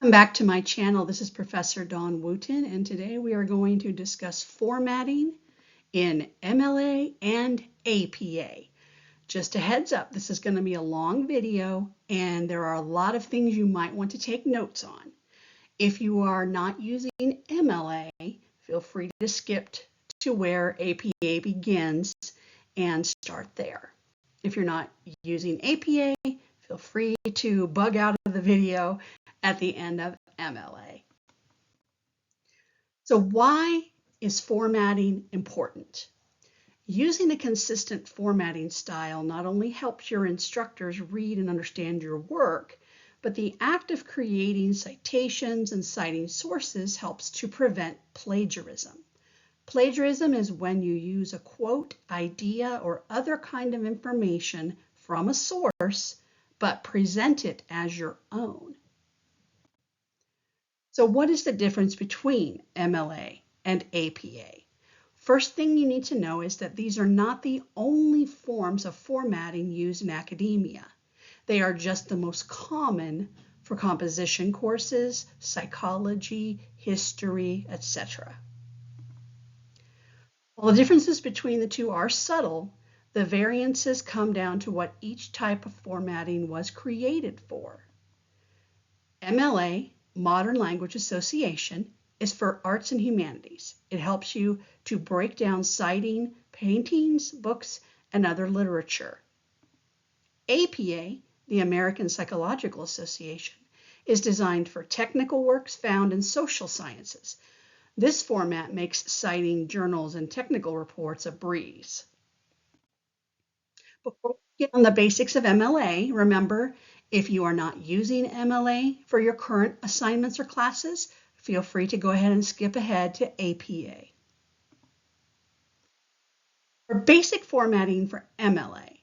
Welcome back to my channel. This is Professor Dawn Wooten, and today we are going to discuss formatting in MLA and APA. Just a heads up, this is going to be a long video, and there are a lot of things you might want to take notes on. If you are not using MLA, feel free to skip to where APA begins and start there. If you're not using APA, feel free to bug out of the video at the end of MLA. So why is formatting important? Using a consistent formatting style not only helps your instructors read and understand your work, but the act of creating citations and citing sources helps to prevent plagiarism. Plagiarism is when you use a quote, idea, or other kind of information from a source, but present it as your own. So what is the difference between MLA and APA? First thing you need to know is that these are not the only forms of formatting used in academia. They are just the most common for composition courses, psychology, history, etc. While the differences between the two are subtle, the variances come down to what each type of formatting was created for. MLA, Modern Language Association, is for arts and humanities. It helps you to break down citing paintings, books, and other literature. APA, the American Psychological Association, is designed for technical works found in social sciences. This format makes citing journals and technical reports a breeze. Before we get on the basics of MLA, remember, if you are not using MLA for your current assignments or classes, feel free to go ahead and skip ahead to APA. For basic formatting for MLA,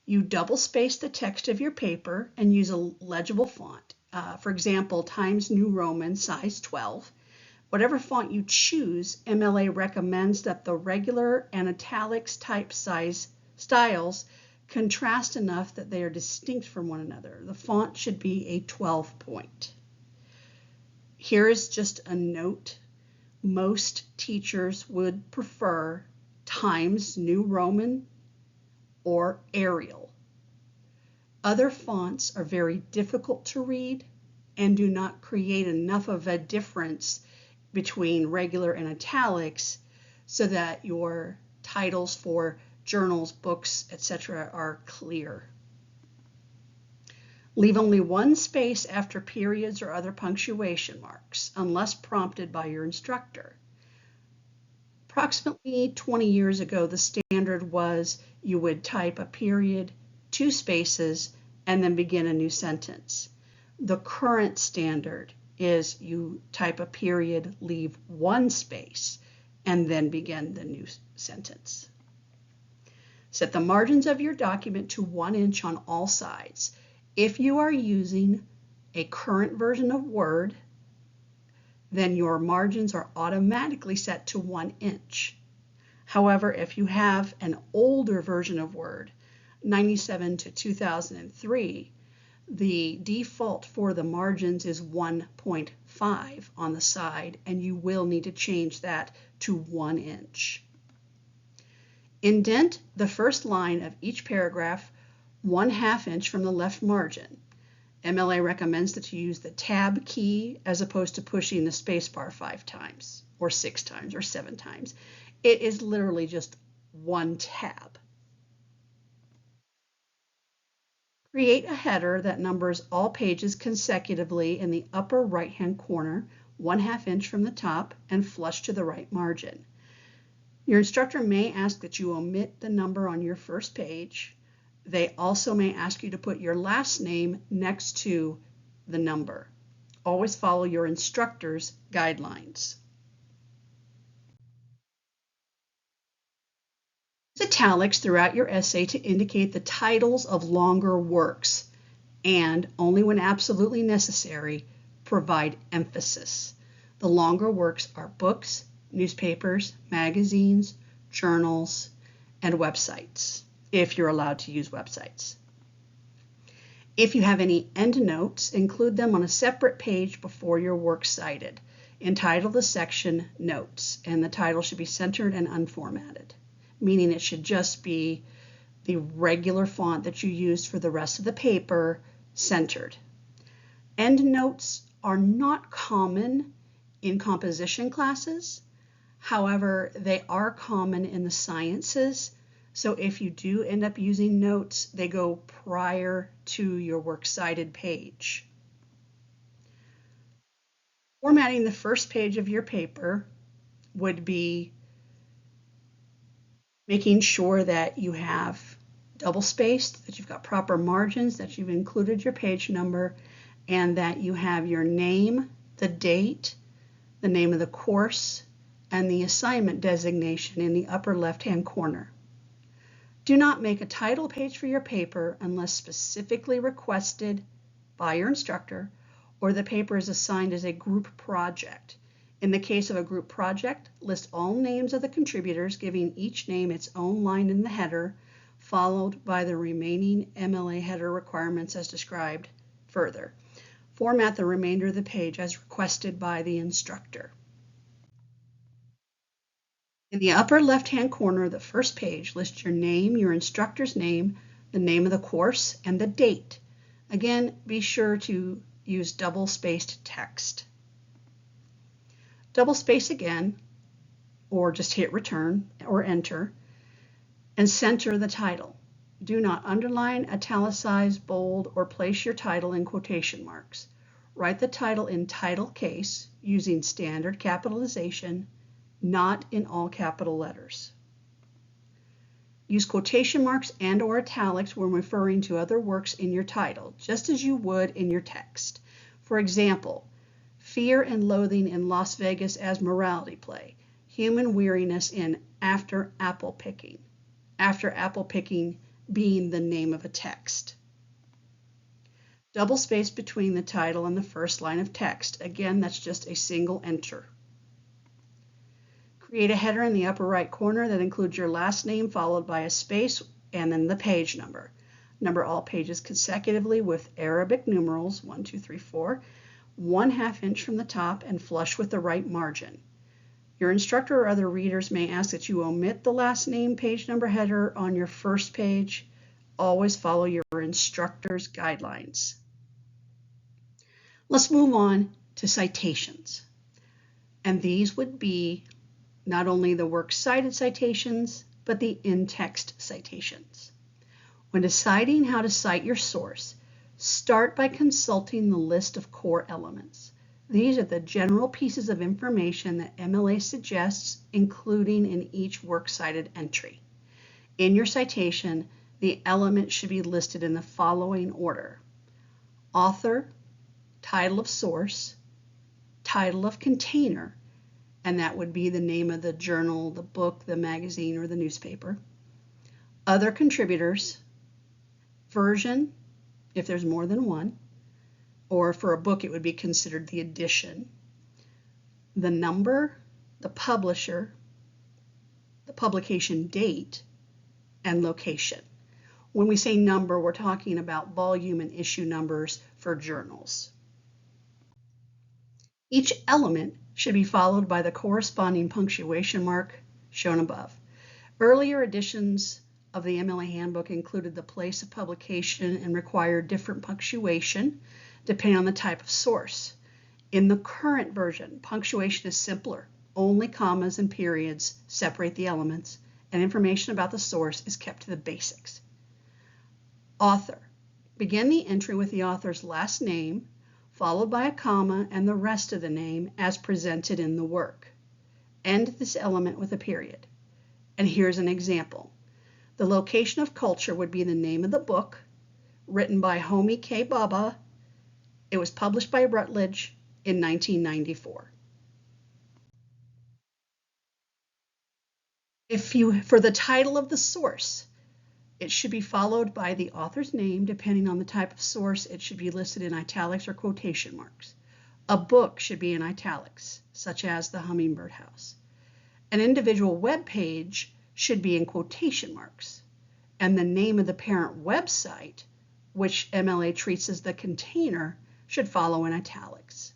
you double space the text of your paper and use a legible font. For example, Times New Roman size 12. Whatever font you choose, MLA recommends that the regular and italics type size styles contrast enough that they are distinct from one another. The font should be a 12 point. Here is just a note. Most teachers would prefer Times New Roman or Arial. Other fonts are very difficult to read and do not create enough of a difference between regular and italics so that your titles for journals, books, etc. are clear. Leave only one space after periods or other punctuation marks, unless prompted by your instructor. Approximately 20 years ago, the standard was you would type a period, 2 spaces, and then begin a new sentence. The current standard is you type a period, leave 1 space, and then begin the new sentence. Set the margins of your document to 1 inch on all sides. If you are using a current version of Word, then your margins are automatically set to 1 inch. However, if you have an older version of Word, 97 to 2003, the default for the margins is 1.5 on the side, and you will need to change that to 1 inch. Indent the first line of each paragraph 1/2 inch from the left margin. MLA recommends that you use the tab key as opposed to pushing the spacebar 5 times or 6 times or 7 times. It is literally just 1 tab. Create a header that numbers all pages consecutively in the upper right-hand corner, 1/2 inch from the top and flush to the right margin. Your instructor may ask that you omit the number on your first page. They also may ask you to put your last name next to the number. Always follow your instructor's guidelines. Use italics throughout your essay to indicate the titles of longer works, and only when absolutely necessary, provide emphasis. The longer works are books, newspapers, magazines, journals, and websites, if you're allowed to use websites. If you have any endnotes, include them on a separate page before your works cited. Entitle the section Notes, and the title should be centered and unformatted, meaning it should just be the regular font that you use for the rest of the paper, centered. Endnotes are not common in composition classes. However, they are common in the sciences. So if you do end up using notes, they go prior to your works cited page. Formatting the first page of your paper would be making sure that you have double spaced, that you've got proper margins, that you've included your page number, and that you have your name, the date, the name of the course, and the assignment designation in the upper left-hand corner. Do not make a title page for your paper unless specifically requested by your instructor or the paper is assigned as a group project. In the case of a group project, list all names of the contributors, giving each name its own line in the header, followed by the remaining MLA header requirements as described further. Format the remainder of the page as requested by the instructor. In the upper left-hand corner of the first page, list your name, your instructor's name, the name of the course, and the date. Again, be sure to use double-spaced text. Double space again, or just hit return or enter, and center the title. Do not underline, italicize, bold, or place your title in quotation marks. Write the title in title case using standard capitalization, not in all capital letters. Use quotation marks and/or italics when referring to other works in your title, just as you would in your text. For example, Fear and Loathing in Las Vegas as morality play, Human Weariness in After Apple Picking. After apple picking being the name of a text. Double space between the title and the first line of text. Again, that's just a single enter. Create a header in the upper right corner that includes your last name followed by a space and then the page number. Number all pages consecutively with Arabic numerals 1, 2, 3, 4, 1/2 inch from the top and flush with the right margin. Your instructor or other readers may ask that you omit the last name page number header on your first page. Always follow your instructor's guidelines. Let's move on to citations. And these would be not only the works cited citations, but the in-text citations. When deciding how to cite your source, start by consulting the list of core elements. These are the general pieces of information that MLA suggests including in each works cited entry. In your citation, the elements should be listed in the following order: author, title of source, title of container, and that would be the name of the journal, the book, the magazine, or the newspaper. Other contributors, version, if there's more than one, or for a book it would be considered the edition, the number, the publisher, the publication date, and location. When we say number, we're talking about volume and issue numbers for journals. Each element should be followed by the corresponding punctuation mark shown above. Earlier editions of the MLA handbook included the place of publication and required different punctuation depending on the type of source. In the current version, punctuation is simpler. Only commas and periods separate the elements, and information about the source is kept to the basics. Author. Begin the entry with the author's last name, followed by a comma and the rest of the name as presented in the work. End this element with a period. And here's an example. The location of culture would be the name of the book, written by Homi K. Bhabha. It was published by Routledge in 1994. For the title of the source, it should be followed by the author's name. Depending on the type of source, it should be listed in italics or quotation marks. A book should be in italics, such as The Hummingbird House. An individual web page should be in quotation marks, and the name of the parent website which MLA treats as the container, should follow in italics.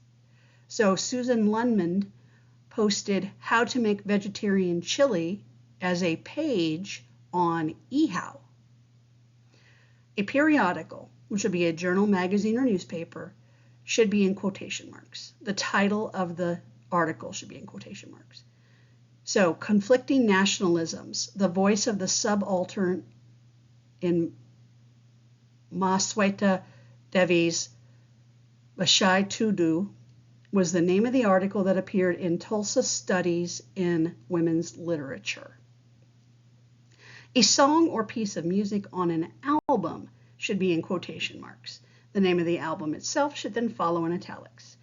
So Susan Lundman posted how to make vegetarian chili as a page on eHow. A periodical, which would be a journal, magazine, or newspaper, should be in quotation marks. The title of the article should be in quotation marks. So, conflicting nationalisms, the voice of the subaltern in Masweta Devi's Vashai Tudu was the name of the article that appeared in Tulsa Studies in Women's Literature. A song or piece of music on an album should be in quotation marks. The name of the album itself should then follow in italics.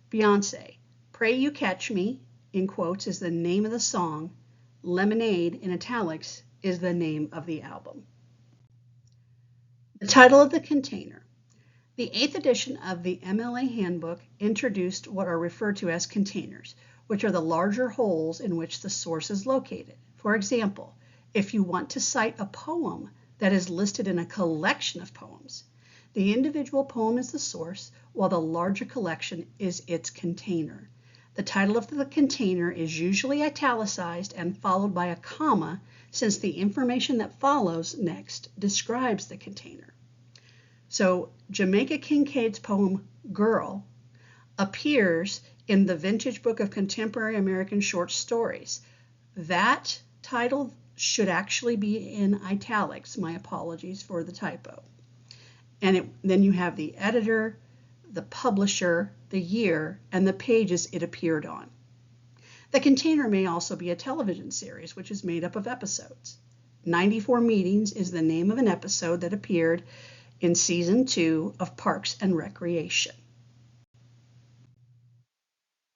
Beyonce, Pray You Catch Me, in quotes, is the name of the song. Lemonade, in italics, is the name of the album. The title of the container. The 8th edition of the MLA Handbook introduced what are referred to as containers, which are the larger holes in which the source is located. For example, if you want to cite a poem that is listed in a collection of poems, the individual poem is the source, while the larger collection is its container. The title of the container is usually italicized and followed by a comma, since the information that follows next describes the container. So Jamaica Kincaid's poem Girl appears in the Vintage Book of Contemporary American Short Stories. That title should actually be in italics. My apologies for the typo. And then you have the editor, the publisher, the year, and the pages it appeared on. The container may also be a television series, which is made up of episodes. 94 Meetings is the name of an episode that appeared in Season 2 of Parks and Recreation.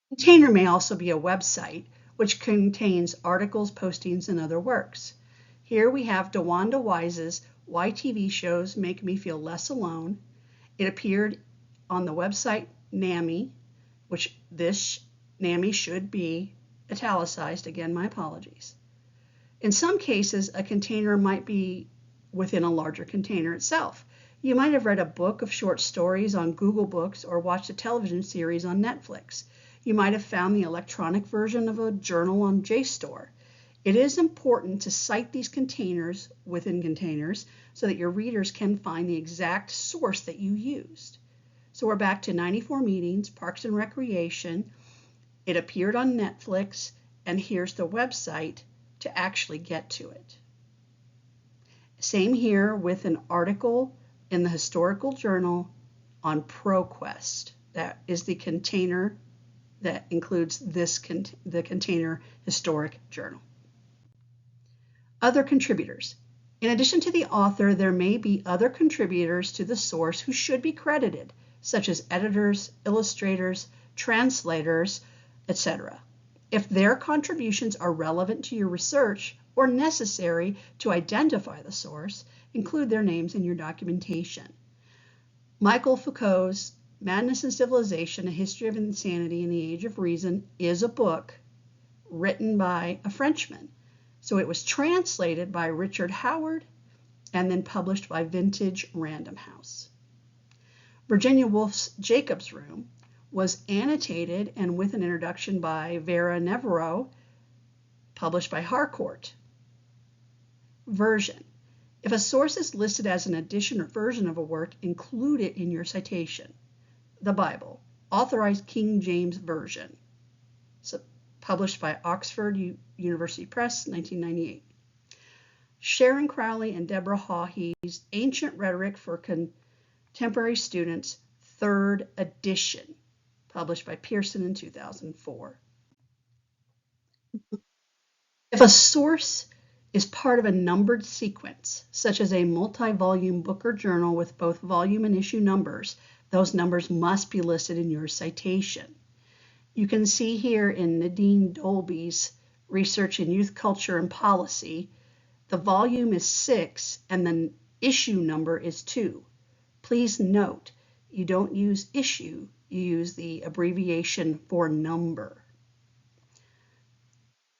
Container may also be a website, which contains articles, postings, and other works. Here we have DeWanda Wise's Why TV Shows Make Me Feel Less Alone. It appeared on the website NAMI, which this NAMI should be italicized. Again, my apologies. In some cases, a container might be within a larger container itself. You might have read a book of short stories on Google Books or watched a television series on Netflix. You might have found the electronic version of a journal on JSTOR. It is important to cite these containers within containers so that your readers can find the exact source that you used. So we're back to 94 Meetings, Parks and Recreation. It appeared on Netflix, and here's the website to actually get to it. Same here with an article in the Historical Journal on ProQuest. That is the container that includes the container Historic Journal. Other contributors. In addition to the author, there may be other contributors to the source who should be credited, such as editors, illustrators, translators, etc. If their contributions are relevant to your research or necessary to identify the source, include their names in your documentation. Michael Foucault's Madness and Civilization, A History of Insanity in the Age of Reason is a book written by a Frenchman. So it was translated by Richard Howard and then published by Vintage Random House. Virginia Woolf's Jacob's Room was annotated and with an introduction by Vera Navarro, published by Harcourt. Version. If a source is listed as an edition or version of a work, include it in your citation. The Bible, Authorized King James Version, so published by Oxford University Press, 1998. Sharon Crowley and Deborah Hawhe's Ancient Rhetoric for Contemporary Students, 3rd edition, published by Pearson in 2004. If a source is part of a numbered sequence, such as a multi-volume book or journal with both volume and issue numbers, those numbers must be listed in your citation. You can see here in Nadine Dolby's Research in Youth Culture and Policy, the volume is 6 and the issue number is 2. Please note, you don't use issue, you use the abbreviation for number.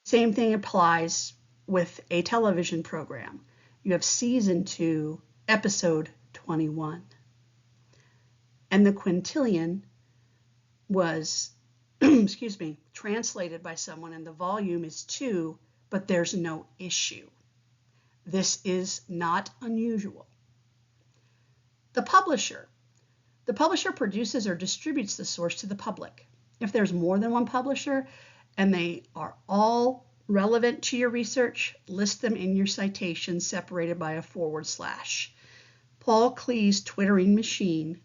Same thing applies with a television program. You have Season 2, Episode 21. and the quintillion was, excuse me, translated by someone, and the volume is 2, but there's no issue. This is not unusual. The publisher. The publisher produces or distributes the source to the public. If there's more than one publisher and they are all relevant to your research, list them in your citations separated by a /. Paul Klee's Twittering Machine,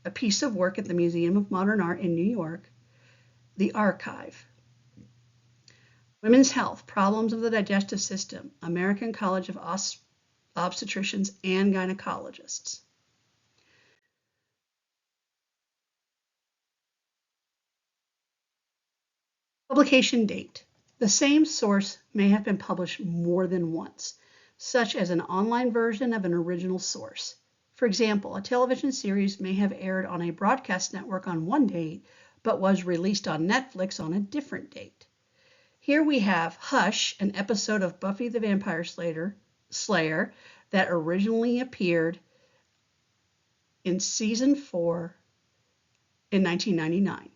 a piece of work at the Museum of Modern Art in New York, the Archive. Women's Health, Problems of the Digestive System, American College of Obstetricians and Gynecologists. Publication date. The same source may have been published more than once, such as an online version of an original source. For example, a television series may have aired on a broadcast network on one date, but was released on Netflix on a different date. Here we have Hush, an episode of Buffy the Vampire Slayer that originally appeared in season 4 in 1999.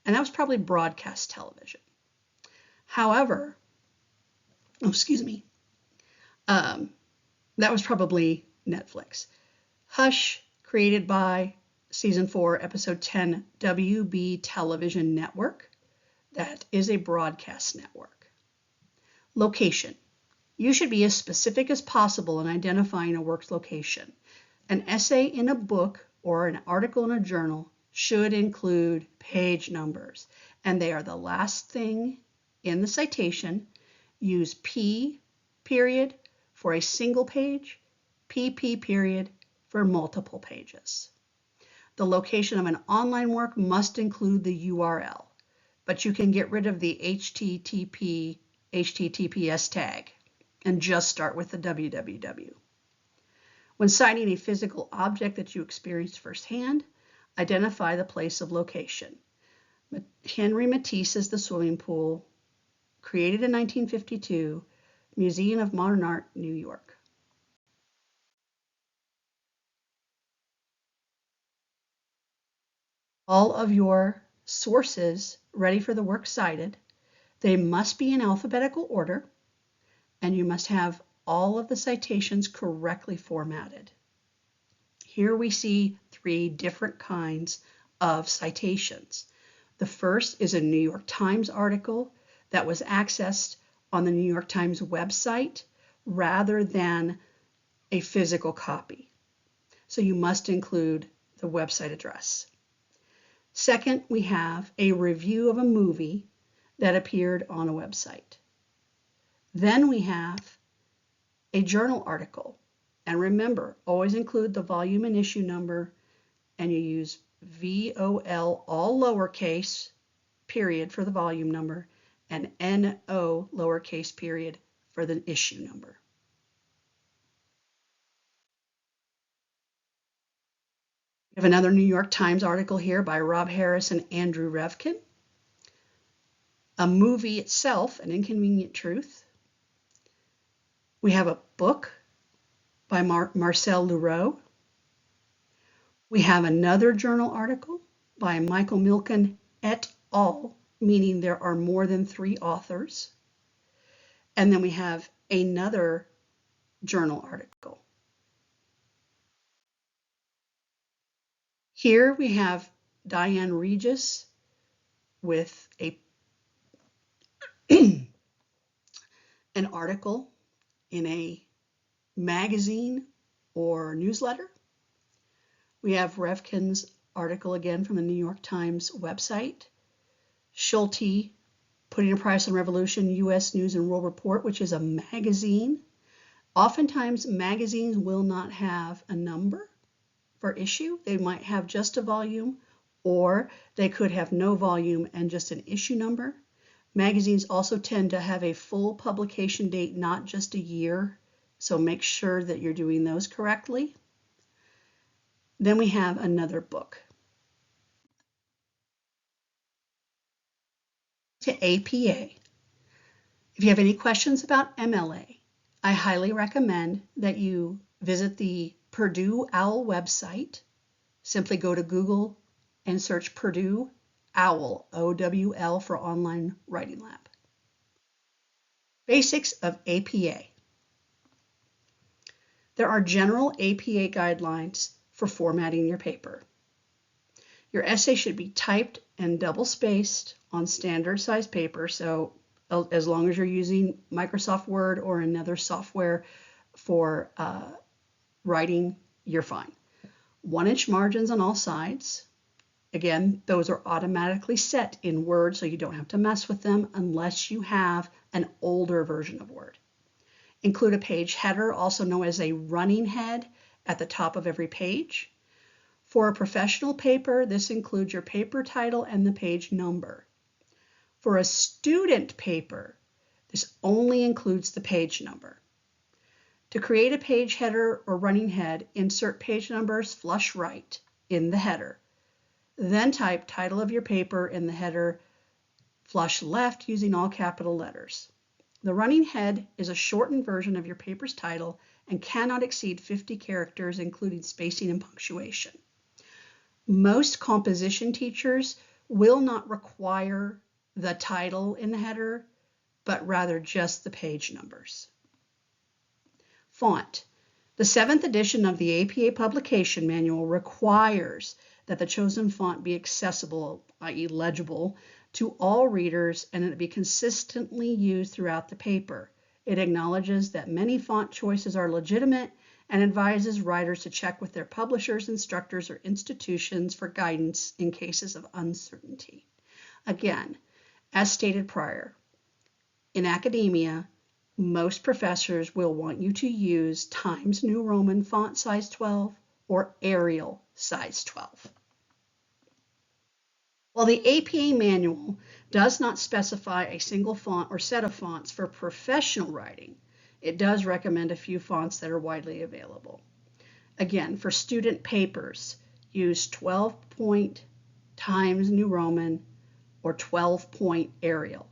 And that was probably broadcast television. However, that was probably Netflix. Hush, created by season 4, episode 10, WB Television Network. That is a broadcast network. Location. You should be as specific as possible in identifying a work's location. An essay in a book or an article in a journal should include page numbers, and they are the last thing in the citation. Use P period for a single page, PP period for multiple pages. The location of an online work must include the URL, but you can get rid of the HTTPS tag and just start with the www. When citing a physical object that you experienced firsthand, identify the place of location. Henry Matisse's The Swimming Pool, created in 1952, Museum of Modern Art, New York. All of your sources ready for the work cited. They must be in alphabetical order, and you must have all of the citations correctly formatted. Here we see 3 different kinds of citations. The first is a New York Times article that was accessed on the New York Times website rather than a physical copy. So you must include the website address. Second, we have a review of a movie that appeared on a website. Then we have a journal article. And remember, always include the volume and issue number, and you use VOL, all lowercase, period for the volume number, and NO, lowercase, period for the issue number. We have another New York Times article here by Rob Harris and Andrew Revkin. A movie itself, An Inconvenient Truth. We have a book by Marcel Leroux. We have another journal article by Michael Milken et al., meaning there are more than 3 authors. And then we have another journal article. Here we have Diane Regis with an article in a magazine or newsletter. We have Revkin's article again from the New York Times website. Schulte, Putting a Price on Revolution, U.S. News and World Report, which is a magazine. Oftentimes, magazines will not have a number for issue. They might have just a volume, or they could have no volume and just an issue number. Magazines also tend to have a full publication date, not just a year, so make sure that you're doing those correctly. Then we have another book. To APA. If you have any questions about MLA, I highly recommend that you visit the Purdue OWL website Simply go to Google and search Purdue OWL, OWL, for Online Writing Lab. Basics of APA. There are general APA guidelines for formatting your paper. Your essay should be typed and double-spaced on standard size paper, so as long as you're using Microsoft Word or another software for writing, you're fine. 1-inch margins on all sides. Again, those are automatically set in Word, so you don't have to mess with them unless you have an older version of Word. Include a page header, also known as a running head, at the top of every page. For a professional paper, this includes your paper title and the page number. For a student paper, this only includes the page number. To create a page header or running head, insert page numbers flush right in the header. Then type title of your paper in the header flush left using all capital letters. The running head is a shortened version of your paper's title and cannot exceed 50 characters, including spacing and punctuation. Most composition teachers will not require the title in the header, but rather just the page numbers. Font. The 7th edition of the APA publication manual requires that the chosen font be accessible, i.e. legible, to all readers and it be consistently used throughout the paper. It acknowledges that many font choices are legitimate and advises writers to check with their publishers, instructors, or institutions for guidance in cases of uncertainty. Again, as stated prior, in academia, most professors will want you to use Times New Roman font size 12 or Arial size 12. While the APA manual does not specify a single font or set of fonts for professional writing, it does recommend a few fonts that are widely available. Again, for student papers, use 12-point Times New Roman or 12-point Arial.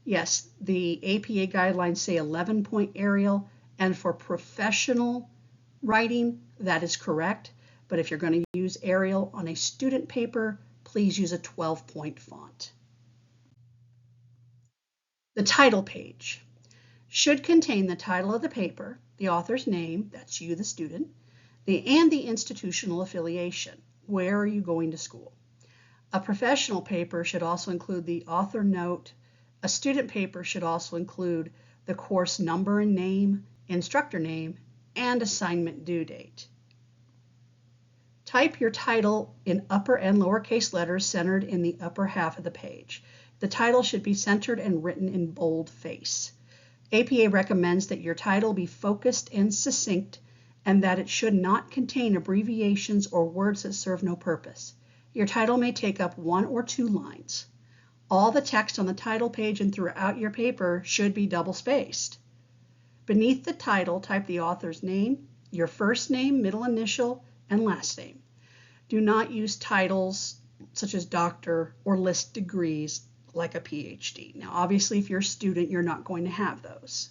Yes, the APA guidelines say 11-point Arial, and for professional writing, that is correct. But if you're going to use Arial on a student paper, please use a 12-point font. The title page should contain the title of the paper, the author's name, that's you, the student, and the institutional affiliation. Where are you going to school? A professional paper should also include the author note. A student paper should also include the course number and name, instructor name, and assignment due date. Type your title in upper and lowercase letters centered in the upper half of the page. The title should be centered and written in boldface. APA recommends that your title be focused and succinct and that it should not contain abbreviations or words that serve no purpose. Your title may take up 1 or 2 lines. All the text on the title page and throughout your paper should be double-spaced. Beneath the title, type the author's name, your first name, middle initial, and last name. Do not use titles such as doctor or list degrees like a PhD. Now, obviously, if you're a student, you're not going to have those.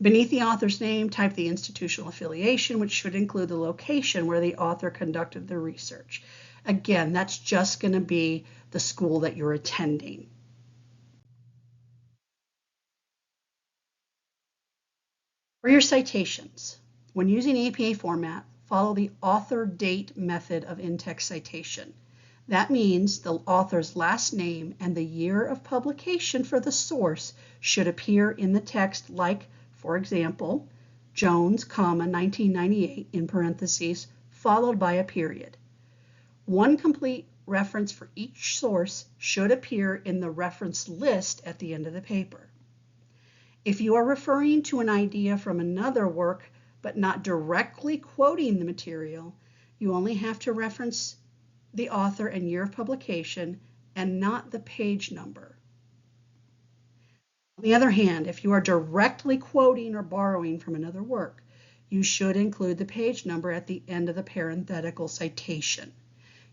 Beneath the author's name, type the institutional affiliation, which should include the location where the author conducted the research. Again, that's just going to be the school that you're attending. For your citations, when using APA format, follow the author date method of in-text citation. That means the author's last name and the year of publication for the source should appear in the text, like, for example, Jones, 1998 in parentheses, followed by a period. One complete reference for each source should appear in the reference list at the end of the paper. If you are referring to an idea from another work but not directly quoting the material, you only have to reference the author and year of publication and not the page number. On the other hand, if you are directly quoting or borrowing from another work, you should include the page number at the end of the parenthetical citation.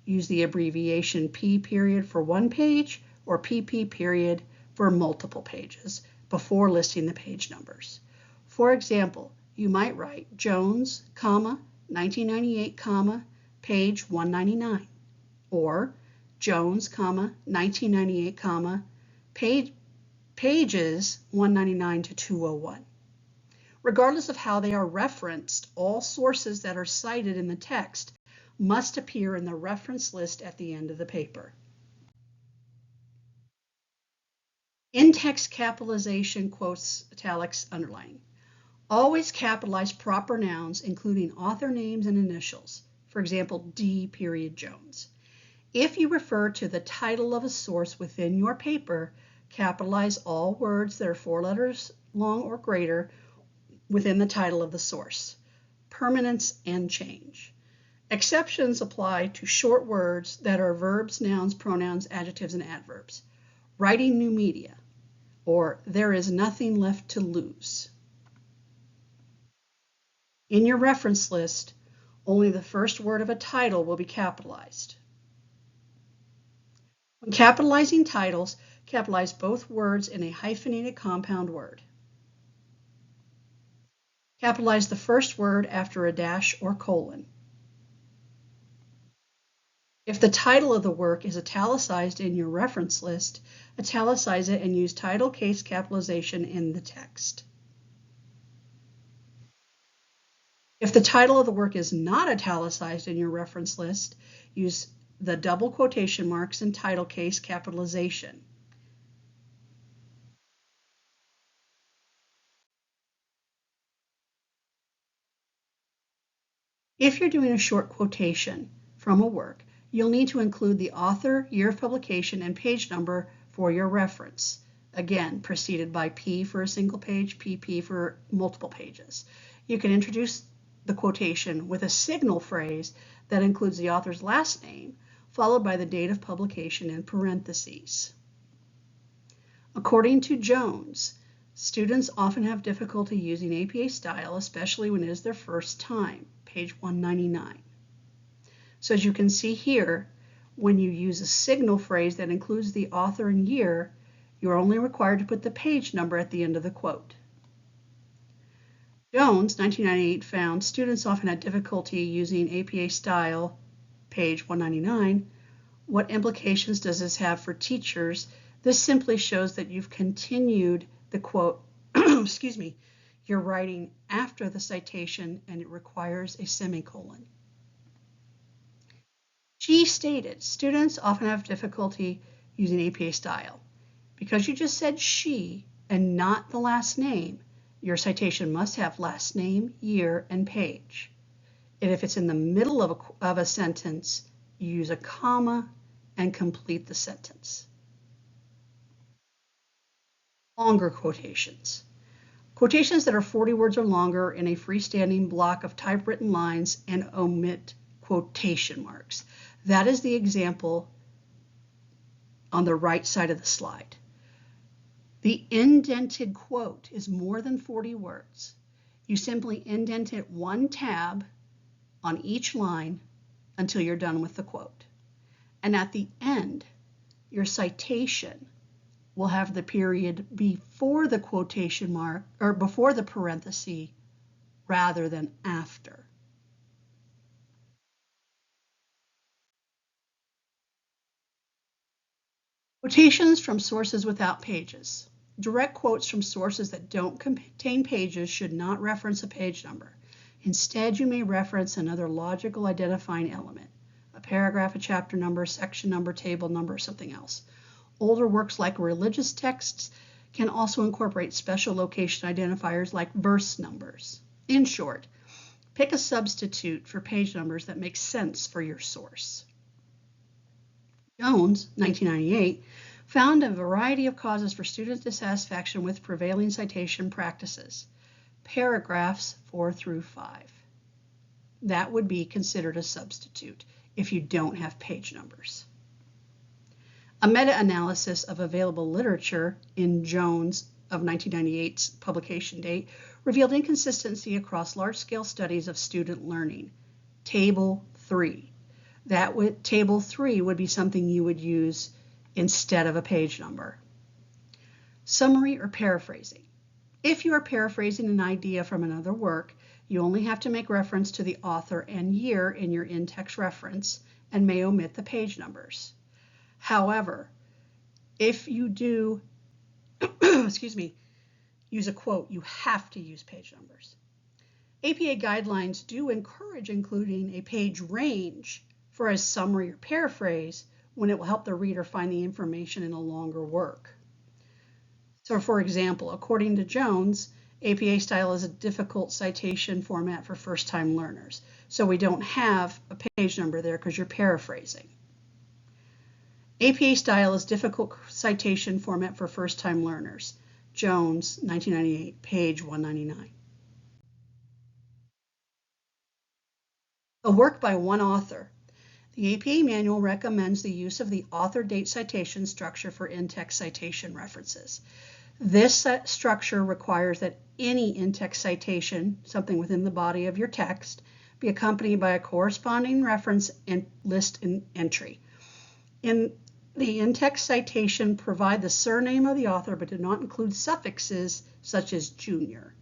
Use the abbreviation P period for one page or PP period for multiple pages before listing the page numbers. For example, you might write Jones, 1998, page 199, or Jones, 1998, pages 199 to 201. Regardless of how they are referenced, all sources that are cited in the text must appear in the reference list at the end of the paper. In-text capitalization, quotes, italics, underlining. Always capitalize proper nouns, including author names and initials. For example, D. Jones. If you refer to the title of a source within your paper, capitalize all words that are 4 letters long or greater within the title of the source. Permanence and change. Exceptions apply to short words that are verbs, nouns, pronouns, adjectives, and adverbs. Writing new media, or there is nothing left to lose. In your reference list, only the first word of a title will be capitalized. When capitalizing titles, capitalize both words in a hyphenated compound word. Capitalize the first word after a dash or colon. If the title of the work is italicized in your reference list, italicize it and use title case capitalization in the text. If the title of the work is not italicized in your reference list, use the double quotation marks and title case capitalization. If you're doing a short quotation from a work, you'll need to include the author, year of publication, and page number for your reference. Again, preceded by P for a single page, PP for multiple pages. You can introduce the quotation with a signal phrase that includes the author's last name, followed by the date of publication in parentheses. According to Jones, students often have difficulty using APA style, especially when it is their first time, page 199. So as you can see here, when you use a signal phrase that includes the author and year, you're only required to put the page number at the end of the quote. Jones, 1998, found students often had difficulty using APA style, page 199. What implications does this have for teachers? This simply shows that you've continued the quote, excuse me, you're writing after the citation and it requires a semicolon. She stated, students often have difficulty using APA style. Because you just said she and not the last name, your citation must have last name, year, and page. And if it's in the middle of a sentence, you use a comma and complete the sentence. Longer quotations. Quotations that are 40 words or longer in a freestanding block of typewritten lines and omit quotation marks. That is the example on the right side of the slide. The indented quote is more than 40 words. You simply indent it 1 tab on each line until you're done with the quote. And at the end, your citation will have the period before the quotation mark or before the parenthesis rather than after. Quotations from sources without pages. Direct quotes from sources that don't contain pages should not reference a page number. Instead, you may reference another logical identifying element, a paragraph, a chapter number, section number, table number, or something else. Older works like religious texts can also incorporate special location identifiers like verse numbers. In short, pick a substitute for page numbers that makes sense for your source. Jones, 1998, found a variety of causes for student dissatisfaction with prevailing citation practices. Paragraphs 4 through 5. That would be considered a substitute if you don't have page numbers. A meta-analysis of available literature in Jones of 1998's publication date revealed inconsistency across large-scale studies of student learning. Table 3. Table 3 would be something you would use instead of a page number. Summary or paraphrasing. If you are paraphrasing an idea from another work, You only have to make reference to the author and year in your in-text reference and may omit the page numbers. However, if you do, excuse me, use a quote, you have to use page numbers. APA guidelines do encourage including a page range for a summary or paraphrase when it will help the reader find the information in a longer work. So for example, according to Jones, APA style is a difficult citation format for first-time learners. So we don't have a page number there because you're paraphrasing. APA style is difficult citation format for first-time learners. Jones, 1998, page 199. A work by one author. The APA manual recommends the use of the author date citation structure for in-text citation references. This structure requires that any in-text citation, something within the body of your text, be accompanied by a corresponding reference and list entry. In the in-text citation, provide the surname of the author, but do not include suffixes such as junior.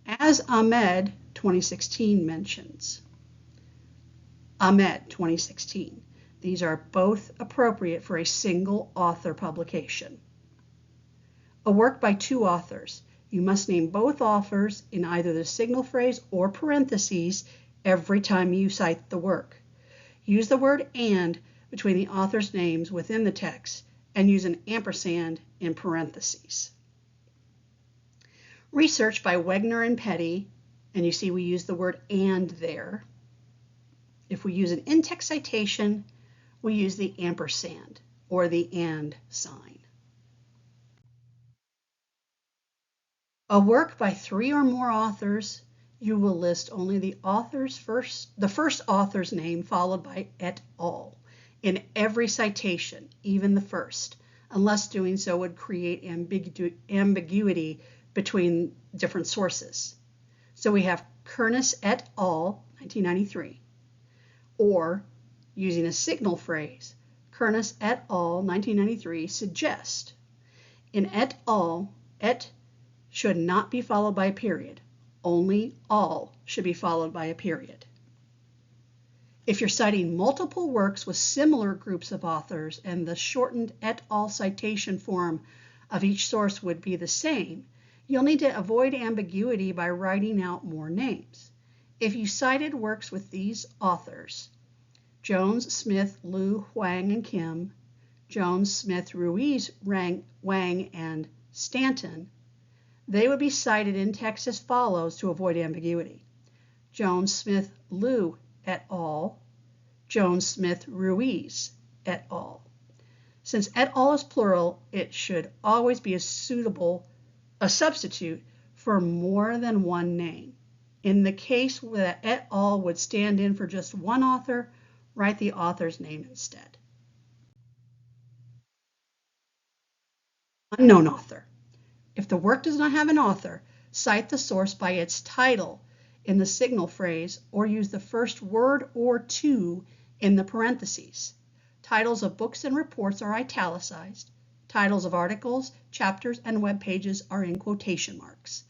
As Ahmed 2016 mentions. Ahmed 2016. These are both appropriate for a single author publication. A work by two authors. You must name both authors in either the signal phrase or parentheses every time you cite the work. Use the word "and" between the author's names within the text and use an ampersand in parentheses. Research by Wegner and Petty, and you see we use the word "and" there. If we use an in-text citation, we use the ampersand or the "and" sign. A work by three or more authors, you will list only the first author's name followed by et al. In every citation, even the first, unless doing so would create ambiguity between different sources. So we have Kernis et al., 1993, or using a signal phrase, Kernis et al., 1993, suggest. In et al., et should not be followed by a period. Only all should be followed by a period. If you're citing multiple works with similar groups of authors and the shortened et al. Citation form of each source would be the same, you'll need to avoid ambiguity by writing out more names. If you cited works with these authors, Jones, Smith, Liu, Huang, and Kim, Jones, Smith, Ruiz, Wang, and Stanton, they would be cited in text as follows to avoid ambiguity. Jones, Smith, Liu, et al., Jones, Smith, Ruiz, et al. Since et al. Is plural, it should always be a substitute for more than one name. In the case where et al. Would stand in for just one author, write the author's name instead. Unknown author. If the work does not have an author, cite the source by its title in the signal phrase or use the first word or two in the parentheses. Titles of books and reports are italicized. Titles of articles, chapters, and web pages are in quotation marks.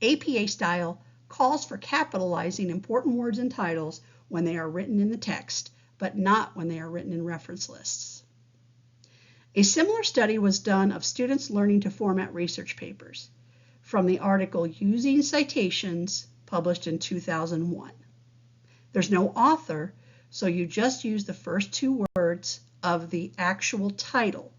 APA style calls for capitalizing important words and titles when they are written in the text, but not when they are written in reference lists. A similar study was done of students learning to format research papers from the article Using Citations, published in 2001. There's no author, so you just use the first two words of the actual title.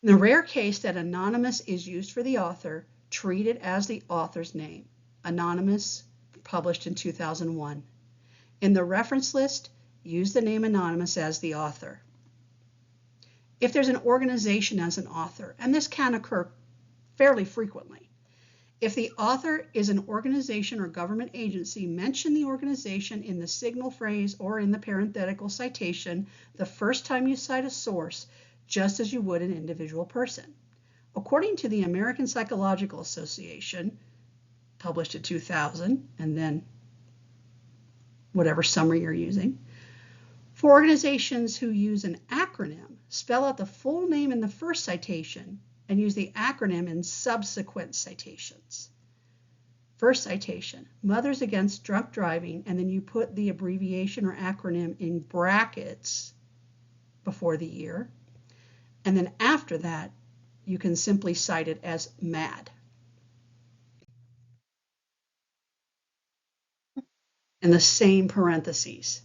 In the rare case that anonymous is used for the author, treat it as the author's name. Anonymous, published in 2001. In the reference list, use the name anonymous as the author. If there's an organization as an author, and this can occur fairly frequently, if the author is an organization or government agency, mention the organization in the signal phrase or in the parenthetical citation the first time you cite a source, just as you would an individual person. According to the American Psychological Association, published in 2000, and then whatever summary you're using, for organizations who use an acronym, spell out the full name in the first citation and use the acronym in subsequent citations. First citation, Mothers Against Drunk Driving, and then you put the abbreviation or acronym in brackets before the year. And then after that, you can simply cite it as MAD. In the same parentheses.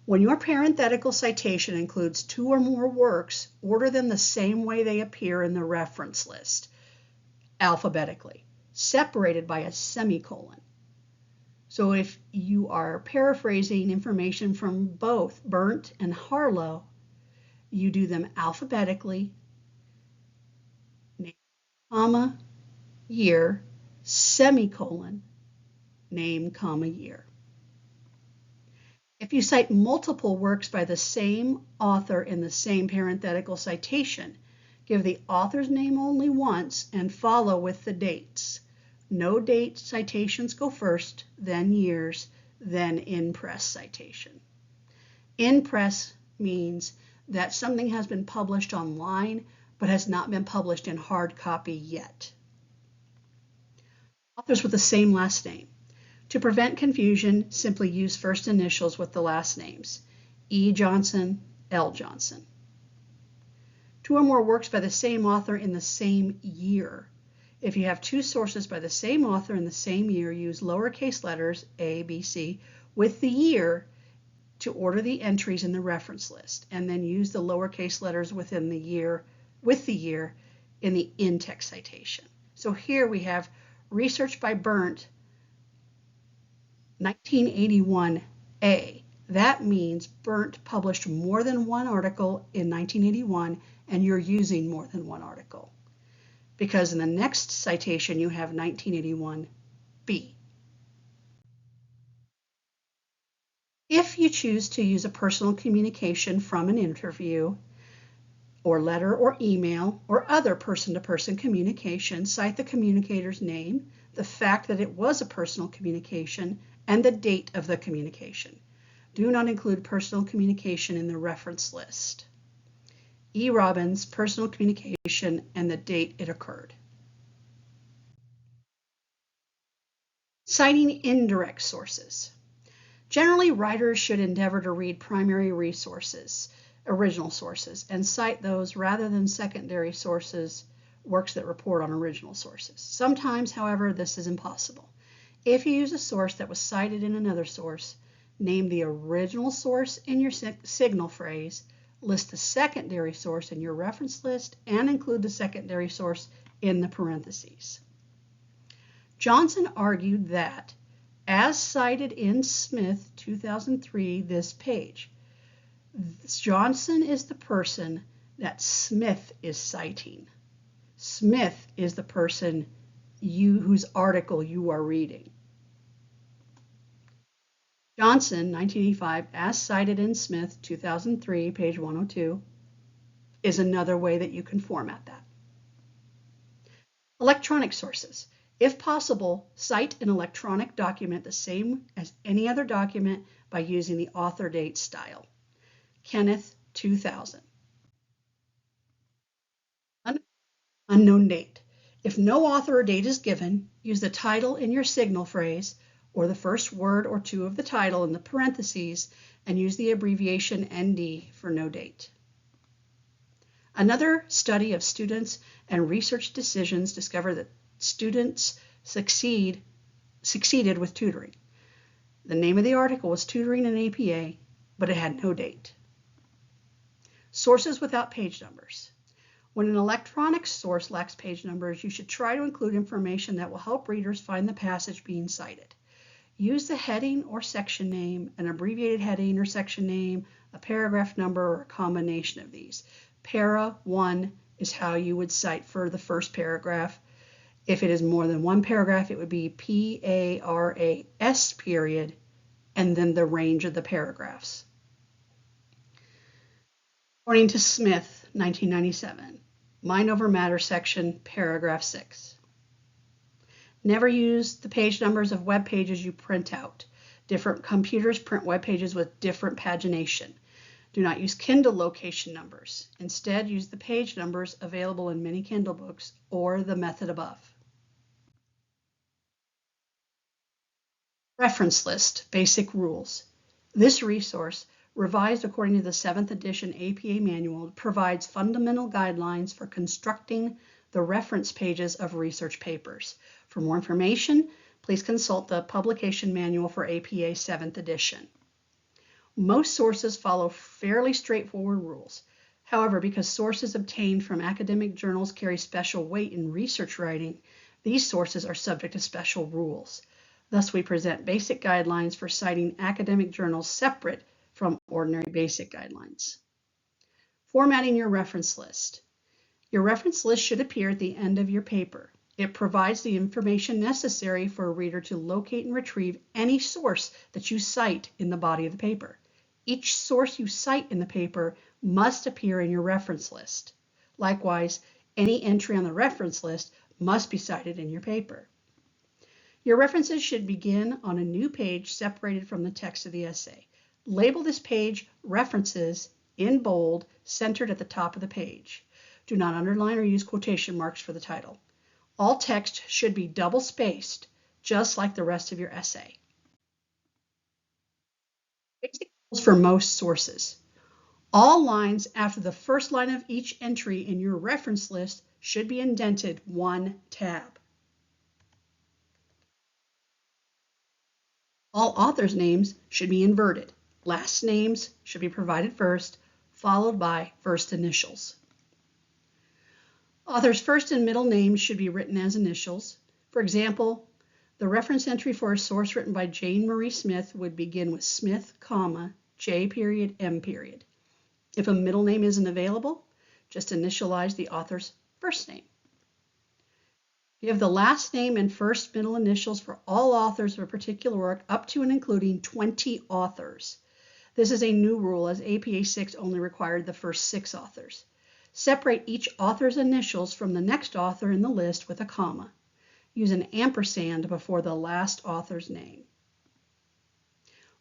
When your parenthetical citation includes 2 or more works, order them the same way they appear in the reference list, alphabetically, separated by a semicolon. So if you are paraphrasing information from both Burnt and Harlow, you do them alphabetically, name, comma, year, semicolon, name, comma, year. If you cite multiple works by the same author in the same parenthetical citation, give the author's name only once and follow with the dates. No date citations go first, then years, then in-press citation. In-press means that something has been published online but has not been published in hard copy yet. Authors with the same last name. To prevent confusion, simply use first initials with the last names. E. Johnson, L. Johnson. 2 or more works by the same author in the same year. If you have 2 sources by the same author in the same year, use lowercase letters A, B, C with the year to order the entries in the reference list, and then use the lowercase letters within the year with the year in the in-text citation. So here we have research by Burnt, 1981A. That means Burnt published more than one article in 1981, and you're using more than one article. Because in the next citation you have 1981B. If you choose to use a personal communication from an interview, or letter or email, or other person-to-person communication, cite the communicator's name, the fact that it was a personal communication, and the date of the communication. Do not include personal communication in the reference list. E. Robbins, personal communication, and the date it occurred. Citing indirect sources. Generally, writers should endeavor to read primary resources, original sources, and cite those rather than secondary sources, works that report on original sources. Sometimes, however, this is impossible. If you use a source that was cited in another source, name the original source in your signal phrase, list the secondary source in your reference list, and include the secondary source in the parentheses. Johnson argued that, as cited in Smith 2003, this page, Johnson is the person that Smith is citing. Smith is the person whose article you are reading. Johnson, 1985, as cited in Smith, 2003, page 102, is another way that you can format that. Electronic sources. If possible, cite an electronic document the same as any other document by using the author date style. Kenneth, 2000. Unknown date. If no author or date is given, use the title in your signal phrase or the first word or 2 of the title in the parentheses and use the abbreviation ND for no date. Another study of students and research decisions discovered that students succeeded with tutoring. The name of the article was Tutoring in APA, but it had no date. Sources without page numbers. When an electronic source lacks page numbers, you should try to include information that will help readers find the passage being cited. Use the heading or section name, an abbreviated heading or section name, a paragraph number, or a combination of these. Para 1 is how you would cite for the first paragraph. If it is more than one paragraph, it would be PARAS period, and then the range of the paragraphs. According to Smith, 1997, Mind Over Matter section, paragraph 6. Never use the page numbers of web pages you print out. Different computers print web pages with different pagination. Do not use Kindle location numbers. Instead, use the page numbers available in many Kindle books or the method above. Reference List, Basic Rules. This resource, revised according to the 7th edition APA manual, provides fundamental guidelines for constructing the reference pages of research papers. For more information, please consult the Publication Manual for APA 7th edition. Most sources follow fairly straightforward rules. However, because sources obtained from academic journals carry special weight in research writing, these sources are subject to special rules. Thus, we present basic guidelines for citing academic journals separate from ordinary basic guidelines. Formatting your reference list. Your reference list should appear at the end of your paper. It provides the information necessary for a reader to locate and retrieve any source that you cite in the body of the paper. Each source you cite in the paper must appear in your reference list. Likewise, any entry on the reference list must be cited in your paper. Your references should begin on a new page separated from the text of the essay. Label this page References in bold, centered at the top of the page. Do not underline or use quotation marks for the title. All text should be double-spaced, just like the rest of your essay. Basic rules for most sources. All lines after the first line of each entry in your reference list should be indented 1 tab. All authors' names should be inverted. Last names should be provided first, followed by first initials. Authors' first and middle names should be written as initials. For example, the reference entry for a source written by Jane Marie Smith would begin with Smith, J period, M period. If a middle name isn't available, just initialize the author's first name. Give the last name and first middle initials for all authors of a particular work up to and including 20 authors. This is a new rule, as APA 6 only required the first 6 authors. Separate each author's initials from the next author in the list with a comma. Use an ampersand before the last author's name.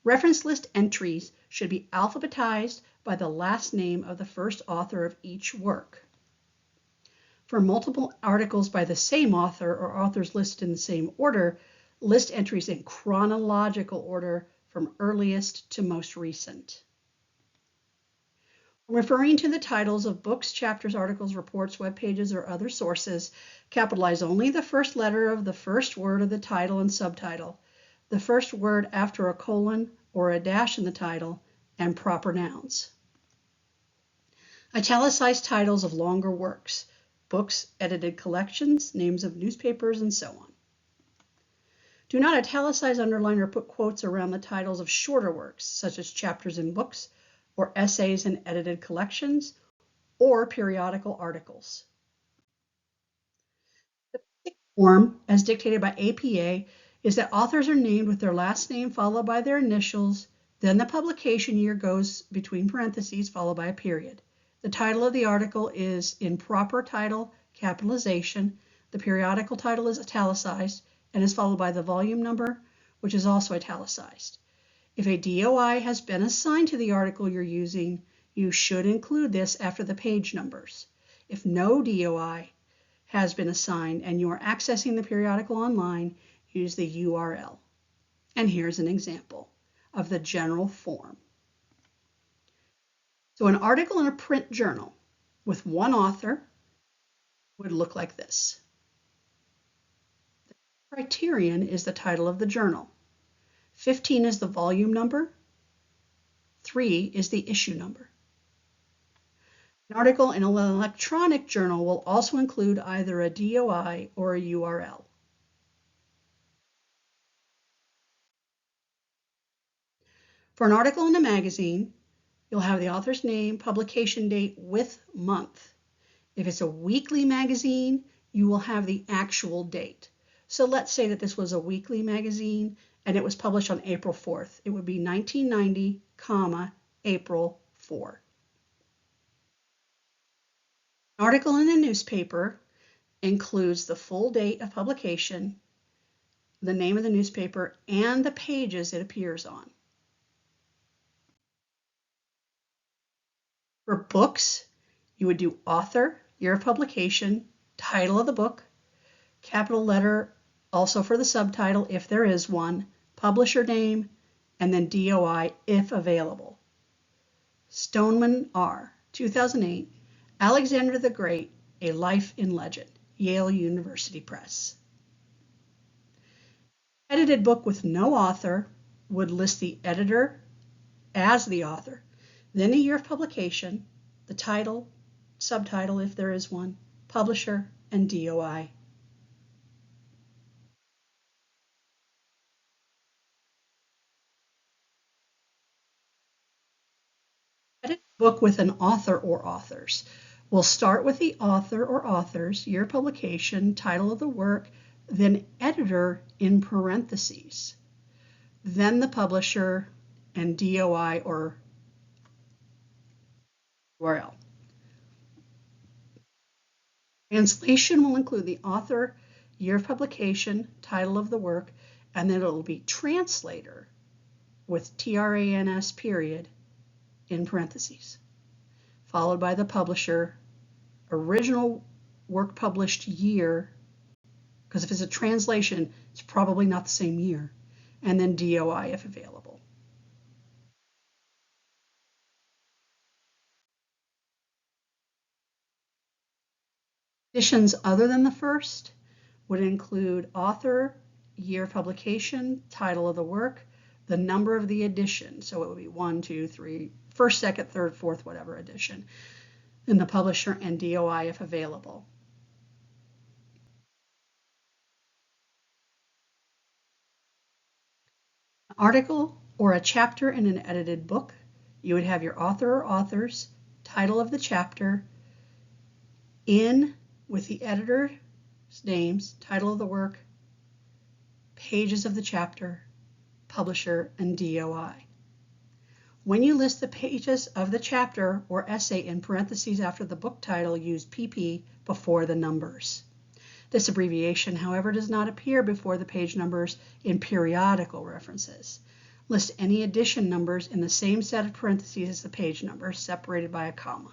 Reference list entries should be alphabetized by the last name of the first author of each work. For multiple articles by the same author or authors listed in the same order, list entries in chronological order from earliest to most recent. When referring to the titles of books, chapters, articles, reports, web pages, or other sources, capitalize only the first letter of the first word of the title and subtitle, the first word after a colon or a dash in the title, and proper nouns. Italicize titles of longer works, books, edited collections, names of newspapers, and so on. Do not italicize, underline, or put quotes around the titles of shorter works, such as chapters in books, or essays in edited collections, or periodical articles. The basic form, as dictated by APA, is that authors are named with their last name followed by their initials, then the publication year goes between parentheses followed by a period. The title of the article is in proper title capitalization, the periodical title is italicized, and is followed by the volume number, which is also italicized. If a DOI has been assigned to the article you're using, you should include this after the page numbers. If no DOI has been assigned and you are accessing the periodical online, use the URL. And here's an example of the general form. So an article in a print journal with one author would look like this. The criterion is the title of the journal. 15 is the volume number. 3 is the issue number. An article in an electronic journal will also include either a DOI or a URL. For an article in a magazine, you'll have the author's name, publication date with month. If it's a weekly magazine, you will have the actual date. So let's say that this was a weekly magazine and it was published on April 4th. It would be 1990, April 4. An article in a newspaper includes the full date of publication, the name of the newspaper, and the pages it appears on. For books, you would do author, year of publication, title of the book, capital letter also for the subtitle if there is one, publisher name, and then DOI if available. Stoneman R., 2008, Alexander the Great, A Life in Legend, Yale University Press. Edited book with no author would list the editor as the author, then the year of publication, the title, subtitle if there is one, publisher, and DOI. Edited book with an author or authors. We'll start with the author or authors, year of publication, title of the work, then editor in parentheses, then the publisher and DOI or URL. Translation will include the author, year of publication, title of the work, and then it'll be translator with TRANS period in parentheses, followed by the publisher, original work published year, because if it's a translation, it's probably not the same year, and then DOI if available. Editions other than the first would include author, year of publication, title of the work, the number of the edition. So it would be 1, 2, 3, first, second, third, fourth, whatever edition. Then the publisher and DOI if available. An article or a chapter in an edited book, you would have your author or authors, title of the chapter, in with the editor's names, title of the work, pages of the chapter, publisher, and DOI. When you list the pages of the chapter or essay in parentheses after the book title, use PP before the numbers. This abbreviation, however, does not appear before the page numbers in periodical references. List any edition numbers in the same set of parentheses as the page numbers, separated by a comma.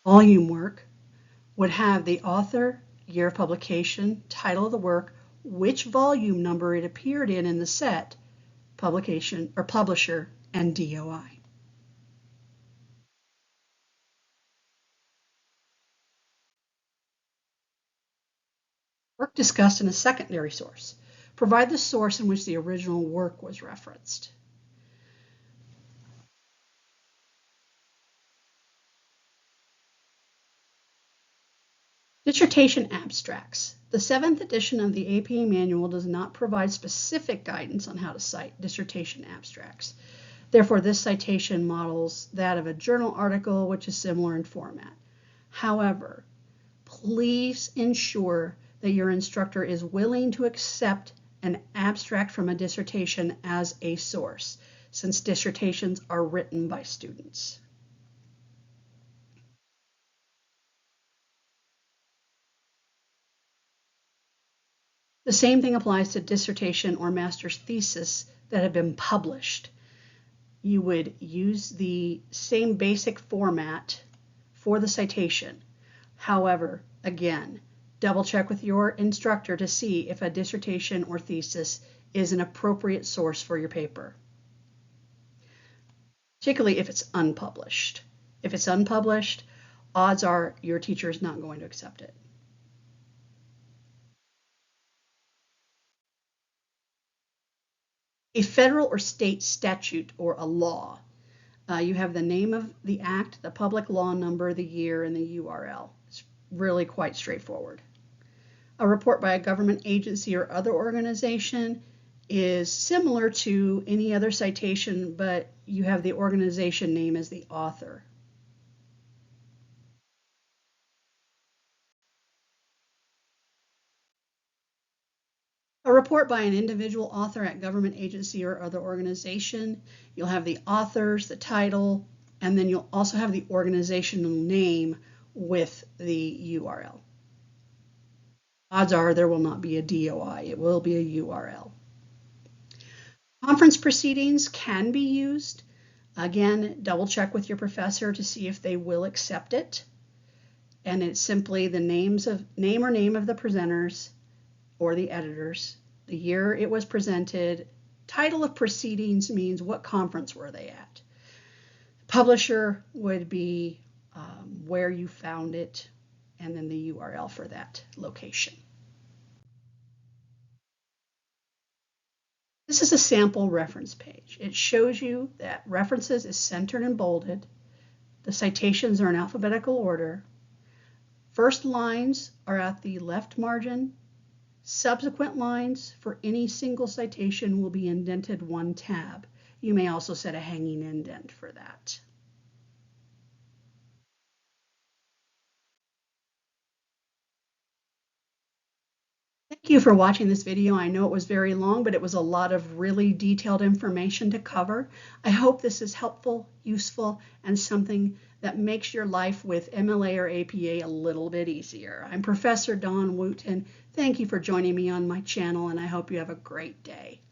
Volume work would have the author, year of publication, title of the work, which volume number it appeared in the set, publication or publisher, and DOI. Work discussed in a secondary source. Provide the source in which the original work was referenced. Dissertation abstracts. The 7th edition of the APA manual does not provide specific guidance on how to cite dissertation abstracts. Therefore, this citation models that of a journal article, which is similar in format. However, please ensure that your instructor is willing to accept an abstract from a dissertation as a source, since dissertations are written by students. The same thing applies to dissertation or master's thesis that have been published. You would use the same basic format for the citation. However, again, double check with your instructor to see if a dissertation or thesis is an appropriate source for your paper, particularly if it's unpublished. If it's unpublished, odds are your teacher is not going to accept it. A federal or state statute or a law. You have the name of the act, the public law number, the year, and the URL. It's really quite straightforward. A report by a government agency or other organization is similar to any other citation, but you have the organization name as the author. A report by an individual author at government agency or other organization, you'll have the authors, the title, and then you'll also have the organizational name with the URL. Odds are there will not be a DOI, it will be a URL. Conference proceedings can be used. Again, double check with your professor to see if they will accept it. and it's simply the name of the presenters or the editors, the year it was presented. Title of proceedings means what conference were they at. Publisher would be where you found it, and then the URL for that location. This is a sample reference page. It shows you that references is centered and bolded. The citations are in alphabetical order. First lines are at the left margin. Subsequent lines for any single citation will be indented one tab. You may also set a hanging indent for that. Thank you for watching this video. I know it was very long, but it was a lot of really detailed information to cover. I hope this is helpful, useful, and something that makes your life with MLA or APA a little bit easier. I'm Professor Dawn Wooten. Thank you for joining me on my channel, and I hope you have a great day.